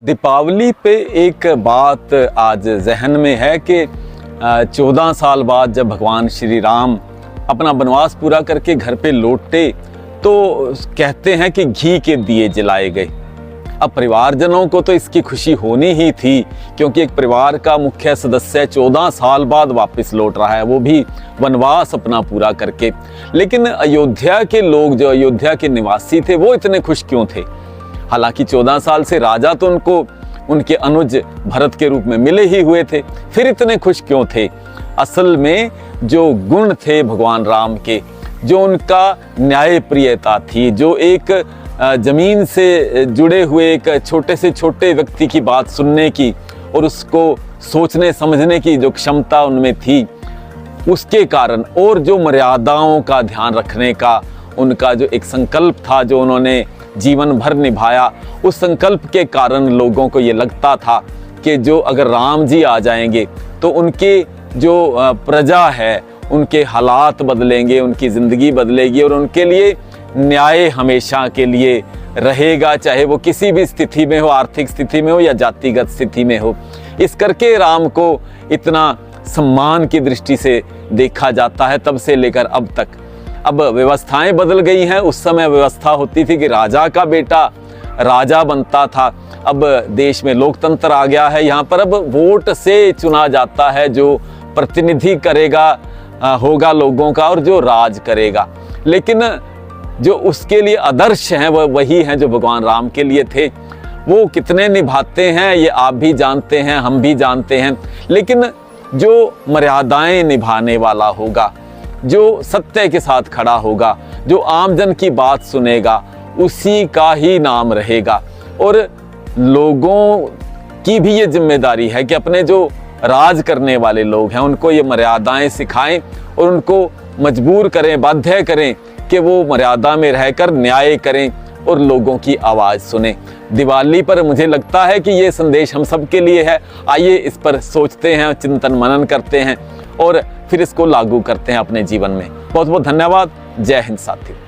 दीपावली पे एक बात आज जहन में है कि 14 साल बाद जब भगवान श्री राम अपना वनवास पूरा करके घर पे लौटे तो कहते हैं कि घी के दिए जलाए गए। अब परिवारजनों को तो इसकी खुशी होनी ही थी, क्योंकि एक परिवार का मुख्य सदस्य 14 साल बाद वापस लौट रहा है, वो भी वनवास अपना पूरा करके। लेकिन अयोध्या के लोग, जो अयोध्या के निवासी थे, वो इतने खुश क्यों थे? हालांकि 14 साल से राजा तो उनको उनके अनुज भरत के रूप में मिले ही हुए थे, फिर इतने खुश क्यों थे? असल में जो गुण थे भगवान राम के, जो उनका न्यायप्रियता थी, जो एक जमीन से जुड़े हुए एक छोटे से छोटे व्यक्ति की बात सुनने की और उसको सोचने समझने की जो क्षमता उनमें थी, उसके कारण, और जो मर्यादाओं का ध्यान रखने का उनका जो एक संकल्प था, जो उन्होंने जीवन भर निभाया, उस संकल्प के कारण लोगों को ये लगता था कि जो अगर राम जी आ जाएंगे तो उनके जो प्रजा है, उनके हालात बदलेंगे, उनकी ज़िंदगी बदलेगी और उनके लिए न्याय हमेशा के लिए रहेगा, चाहे वो किसी भी स्थिति में हो, आर्थिक स्थिति में हो या जातिगत स्थिति में हो। इस करके राम को इतना सम्मान की दृष्टि से देखा जाता है, तब से लेकर अब तक। अब व्यवस्थाएं बदल गई हैं। उस समय व्यवस्था होती थी कि राजा का बेटा राजा बनता था। अब देश में लोकतंत्र आ गया है, यहाँ पर अब वोट से चुना जाता है जो प्रतिनिधि करेगा, होगा लोगों का, और जो राज करेगा। लेकिन जो उसके लिए आदर्श हैं वह वही हैं जो भगवान राम के लिए थे। वो कितने निभाते हैं ये आप भी जानते हैं, हम भी जानते हैं। लेकिन जो मर्यादाएं निभाने वाला होगा, जो सत्य के साथ खड़ा होगा, जो आमजन की बात सुनेगा, उसी का ही नाम रहेगा। और लोगों की भी ये जिम्मेदारी है कि अपने जो राज करने वाले लोग हैं उनको ये मर्यादाएं सिखाएं और उनको मजबूर करें, बाध्य करें कि वो मर्यादा में रहकर न्याय करें और लोगों की आवाज़ सुने। दिवाली पर मुझे लगता है कि ये संदेश हम सब के लिए है। आइए इस पर सोचते हैं, चिंतन मनन करते हैं और फिर इसको लागू करते हैं अपने जीवन में। बहुत बहुत धन्यवाद। जय हिंद साथियों।